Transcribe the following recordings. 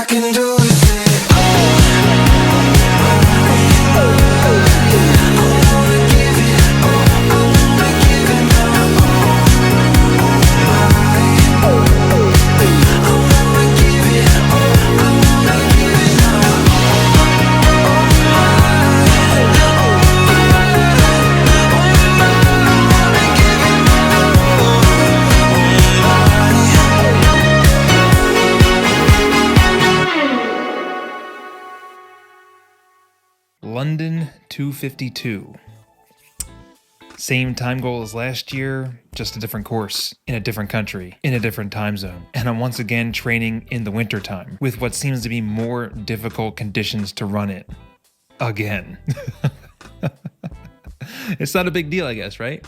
can do is say, London 252. Same time goal as last year, just a different course, in a different country, in a different time zone. And I'm once again training in the winter time with what seems to be more difficult conditions to run it. Again. It's not a big deal, I guess, right?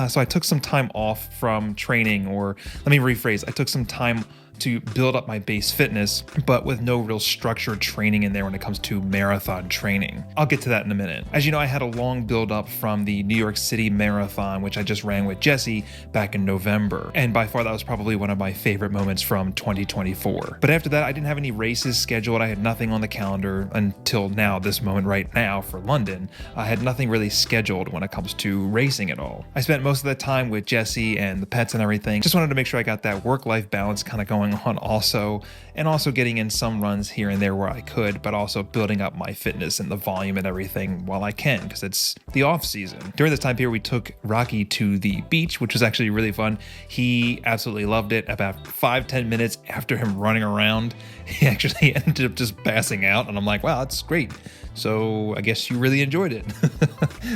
So I took some time off from training, or let me rephrase, I took some time to build up my base fitness, but with no real structured training in there when it comes to marathon training. I'll get to that in a minute. As you know, I had a long build up from the New York City Marathon, which I just ran with Jesse back in November. And by far, that was probably one of my favorite moments from 2024. But after that, I didn't have any races scheduled. I had nothing on the calendar until now, this moment right now for London. I had nothing really scheduled when it comes to racing at all. I spent most of the time with Jesse and the pets and everything. Just wanted to make sure I got that work-life balance kind of going on also, and also getting in some runs here and there where I could, but also building up my fitness and the volume and everything while I can, because it's the off season. During this time period, we took Rocky to the beach, which was actually really fun. He absolutely loved it. About 5-10 minutes after him running around, he actually ended up just passing out, and I'm like, wow, that's great. So I guess you really enjoyed it.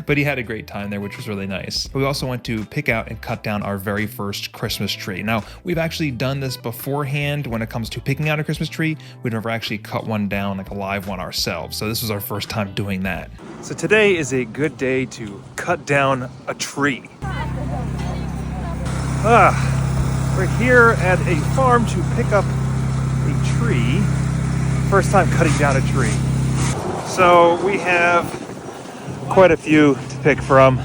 But he had a great time there, which was really nice. We also went to pick out and cut down our very first Christmas tree. Now, we've actually done this beforehand when it comes to picking out a Christmas tree. We've never actually cut one down, like a live one ourselves. So this was our first time doing that. So today is a good day to cut down a tree. We're here at a farm to pick up a tree. First time cutting down a tree. So we have quite a few to pick from. I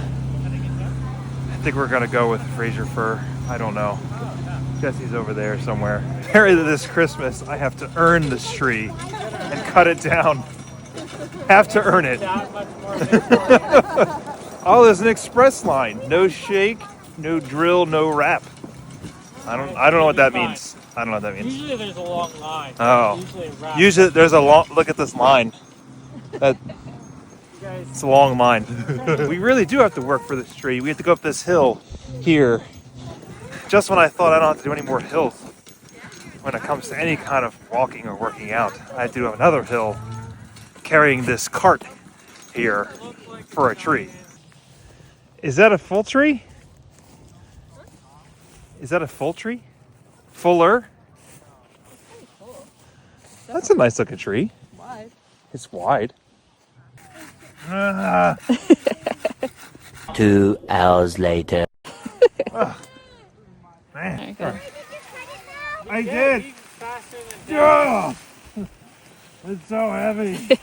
think we're gonna go with Fraser fir. I don't know. Jesse's over there somewhere. Apparently this Christmas, I have to earn this tree and cut it down. Have to earn it. Oh, there's an express line. No shake, no drill, no wrap. I don't know what that means. I don't know what that means. Usually there's a long line. Oh. Usually there's a long, look at this line. It's a long line. We really do have to work for this tree. We have to go up this hill here. Just when I thought I don't have to do any more hills when it comes to any kind of walking or working out, I have to do another hill carrying this cart here for a tree. Is that a full tree? Is that a full tree? Fuller? That's a nice looking tree. Wide. It's wide. 2 hours later. Man. Okay. I did. Oh, it's so heavy.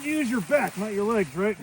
Use your back, not your legs, right?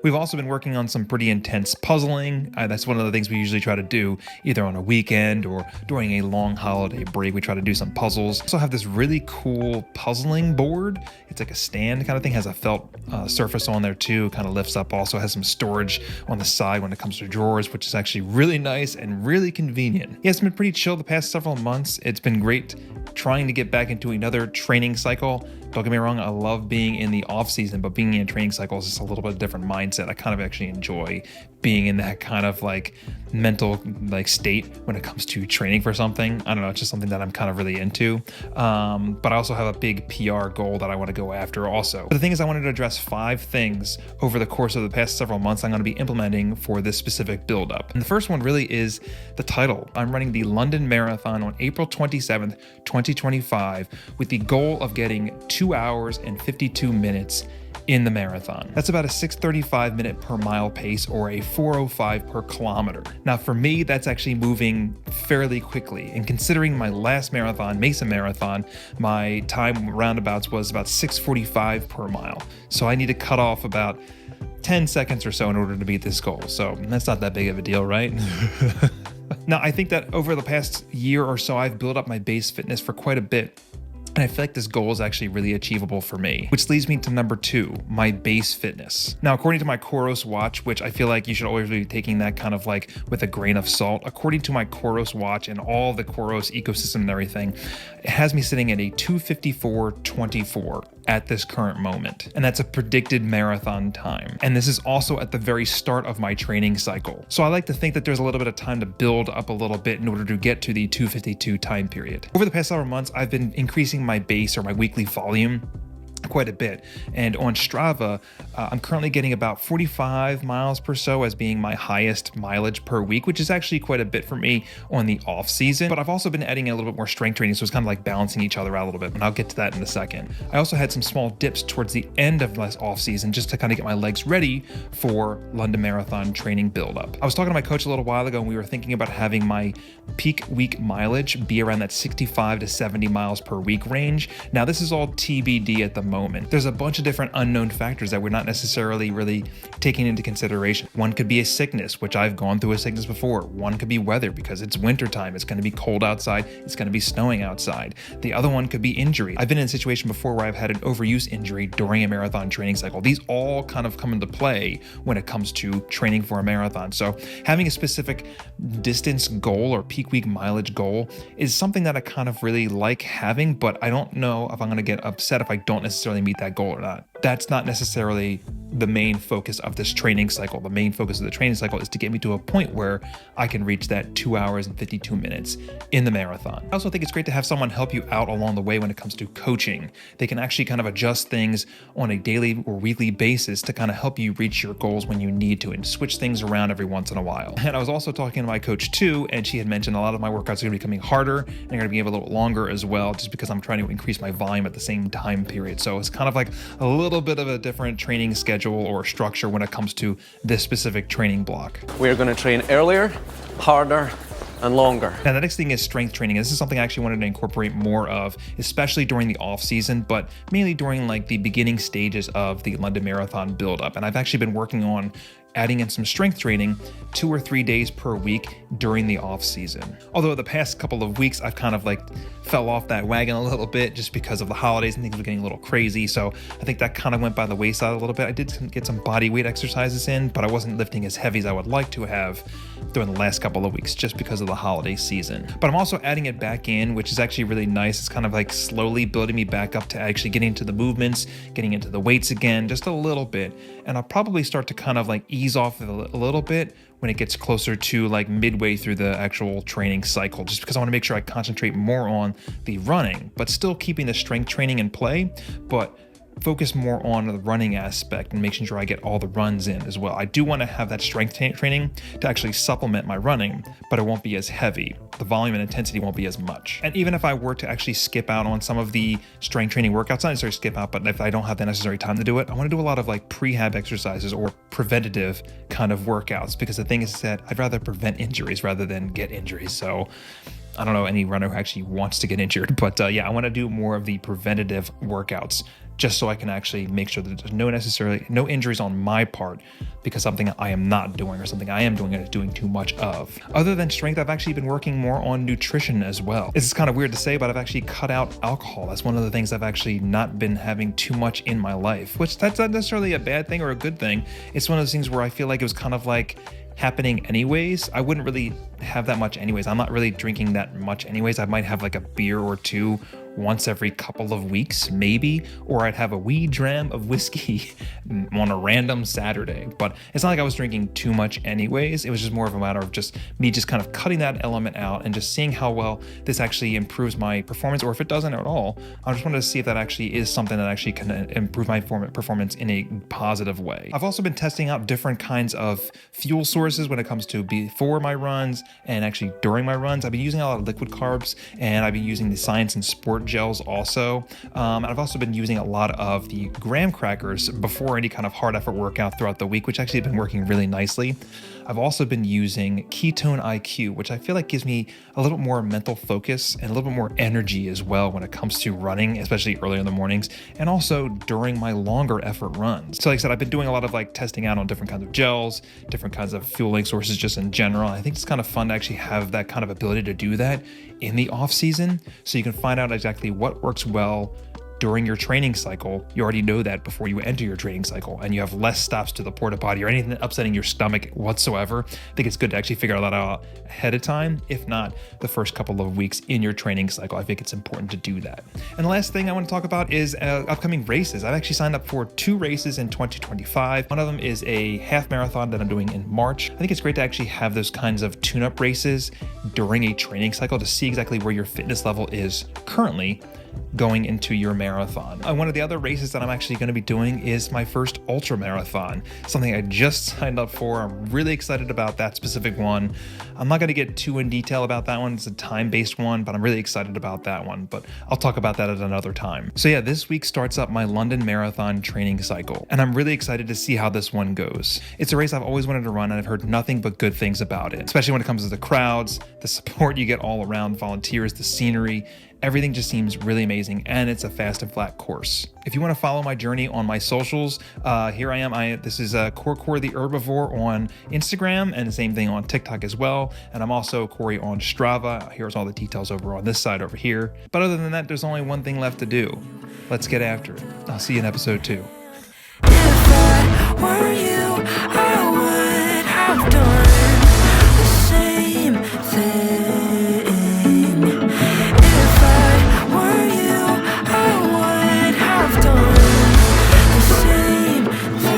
We've also been working on some pretty intense puzzling. That's one of the things we usually try to do either on a weekend or during a long holiday break. We try to do some puzzles. Also have this really cool puzzling board. It's like a stand kind of thing, has a felt surface on there too, kind of lifts up, also has some storage on the side when it comes to drawers, which is actually really nice and really convenient. Yeah, it's been pretty chill the past several months. It's been great trying to get back into another training cycle. Don't get me wrong, I love being in the off season, but being in a training cycle is just a little bit different mindset. I kind of actually enjoy being in that kind of like mental like state when it comes to training for something. I don't know, it's just something that I'm kind of really into. But I also have a big PR goal that I want to go after also. But the thing is, I wanted to address 5 things over the course of the past several months I'm going to be implementing for this specific build up. And the first one really is the title. I'm running the London Marathon on April 27th, 2025 with the goal of getting 2 hours and 52 minutes in the marathon. That's about a 6:35 minute per mile pace or a 4:05 per kilometer. Now for me, that's actually moving fairly quickly. And considering my last marathon, Mesa Marathon, my time roundabouts was about 6:45 per mile. So I need to cut off about 10 seconds or so in order to beat this goal. So that's not that big of a deal, right? Now, I think that over the past year or so, I've built up my base fitness for quite a bit. And I feel like this goal is actually really achievable for me, which leads me to number 2, my base fitness. Now, according to my Coros watch, which I feel like you should always be taking that kind of like with a grain of salt, according to my Coros watch and all the Coros ecosystem and everything, it has me sitting at a 2:54.24 at this current moment. And that's a predicted marathon time. And this is also at the very start of my training cycle. So I like to think that there's a little bit of time to build up a little bit in order to get to the 2:52 time period. Over the past several months, I've been increasing my base or my weekly volume quite a bit. And on Strava, I'm currently getting about 45 miles per so as being my highest mileage per week, which is actually quite a bit for me on the off season. But I've also been adding a little bit more strength training, so it's kind of like balancing each other out a little bit, and I'll get to that in a second. I also had some small dips towards the end of my off season just to kind of get my legs ready for London Marathon training buildup. I was talking to my coach a little while ago, and we were thinking about having my peak week mileage be around that 65 to 70 miles per week range. Now, this is all TBD at the moment. There's a bunch of different unknown factors that we're not necessarily really taking into consideration. One could be a sickness, which I've gone through a sickness before. One could be weather because it's winter time. It's going to be cold outside. It's going to be snowing outside. The other one could be injury. I've been in a situation before where I've had an overuse injury during a marathon training cycle. These all kind of come into play when it comes to training for a marathon. So having a specific distance goal or peak week mileage goal is something that I kind of really like having, but I don't know if I'm going to get upset if I don't necessarily meet that goal or not. That's not necessarily the main focus of this training cycle. The main focus of the training cycle is to get me to a point where I can reach that 2 hours and 52 minutes in the marathon. I also think it's great to have someone help you out along the way when it comes to coaching. They can actually kind of adjust things on a daily or weekly basis to kind of help you reach your goals when you need to and switch things around every once in a while. And I was also talking to my coach too, and she had mentioned a lot of my workouts are going to be coming harder and they're going to be a little longer as well, just because I'm trying to increase my volume at the same time period. So it's kind of like a little bit of a different training schedule or structure when it comes to this specific training block. We're going to train earlier, harder, and longer. Now, the next thing is strength training. This is something I actually wanted to incorporate more of, especially during the off season, but mainly during like the beginning stages of the London Marathon buildup. And I've actually been working on adding in some strength training 2 or 3 days per week during the off season. Although the past couple of weeks, I've kind of like fell off that wagon a little bit just because of the holidays and things were getting a little crazy. So I think that kind of went by the wayside a little bit. I did get some body weight exercises in, but I wasn't lifting as heavy as I would like to have during the last couple of weeks just because of the holiday season. But I'm also adding it back in, which is actually really nice. It's kind of like slowly building me back up to actually getting into the movements, getting into the weights again, just a little bit. And I'll probably start to kind of like ease off a little bit when it gets closer to like midway through the actual training cycle, just because I want to make sure I concentrate more on the running, but still keeping the strength training in play, but focus more on the running aspect and making sure I get all the runs in as well. I do want to have that strength training to actually supplement my running, but it won't be as heavy. The volume and intensity won't be as much. And even if I were to actually skip out on some of the strength training workouts, not necessarily skip out, but if I don't have the necessary time to do it, I want to do a lot of like prehab exercises or preventative kind of workouts, because the thing is that I'd rather prevent injuries rather than get injuries. So I don't know any runner who actually wants to get injured, but yeah, I want to do more of the preventative workouts just so I can actually make sure that there's no injuries on my part because something I am not doing or something I am doing and doing too much of. Other than strength, I've actually been working more on nutrition as well. This is kind of weird to say, but I've actually cut out alcohol. That's one of the things I've actually not been having too much in my life, which that's not necessarily a bad thing or a good thing. It's one of those things where I feel like it was kind of like happening anyways. I wouldn't really have that much anyways. I'm not really drinking that much anyways. I might have like a beer or two once every couple of weeks, maybe, or I'd have a wee dram of whiskey on a random Saturday. But it's not like I was drinking too much anyways. It was just more of a matter of just me just kind of cutting that element out and just seeing how well this actually improves my performance, or if it doesn't at all. I just wanted to see if that actually is something that actually can improve my performance in a positive way. I've also been testing out different kinds of fuel sources when it comes to before my runs and actually during my runs. I've been using a lot of liquid carbs, and I've been using the Science and Sport gels also. I've also been using a lot of the graham crackers before any kind of hard effort workout throughout the week, which actually have been working really nicely. I've also been using Ketone IQ, which I feel like gives me a little more mental focus and a little bit more energy as well when it comes to running, especially early in the mornings, and also during my longer effort runs. So like I said, I've been doing a lot of like testing out on different kinds of gels, different kinds of fueling sources just in general. I think it's kind of fun to actually have that kind of ability to do that in the off season, so you can find out exactly what works well during your training cycle. You already know that before you enter your training cycle, and you have less stops to the porta potty or anything upsetting your stomach whatsoever. I think it's good to actually figure all that out ahead of time, if not the first couple of weeks in your training cycle. I think it's important to do that. And the last thing I want to talk about is upcoming races. I've actually signed up for 2 races in 2025. One of them is a half marathon that I'm doing in March. I think it's great to actually have those kinds of tune-up races during a training cycle to see exactly where your fitness level is currently going into your marathon. One of the other races that I'm actually going to be doing is my first ultra marathon, something I just signed up for. I'm really excited about that specific one. I'm not going to get too in detail about that one. It's a time-based one, but I'm really excited about that one, but I'll talk about that at another time. So yeah, this week starts up my London Marathon training cycle, and I'm really excited to see how this one goes. It's a race I've always wanted to run, and I've heard nothing but good things about it, especially when it comes to the crowds, the support you get all around, volunteers, the scenery. Everything just seems really amazing, and it's a fast and flat course. If you want to follow my journey on my socials, here I am. This is Core the Herbivore on Instagram, and the same thing on TikTok as well. And I'm also Corey on Strava. Here's all the details over on this side over here. But other than that, there's only one thing left to do. Let's get after it. I'll see you in episode 2. If I were you, I would have done the same thing. If I were you, I would have done the same thing.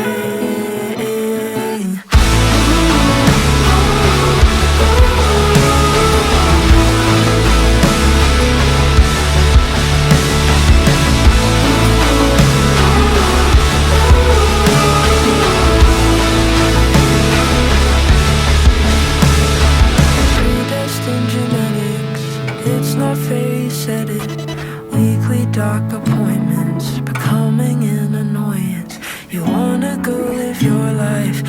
Predestined genetics, it's not fate, said it. Weekly doc appointments, becoming an annoyance. You wanna go live your life,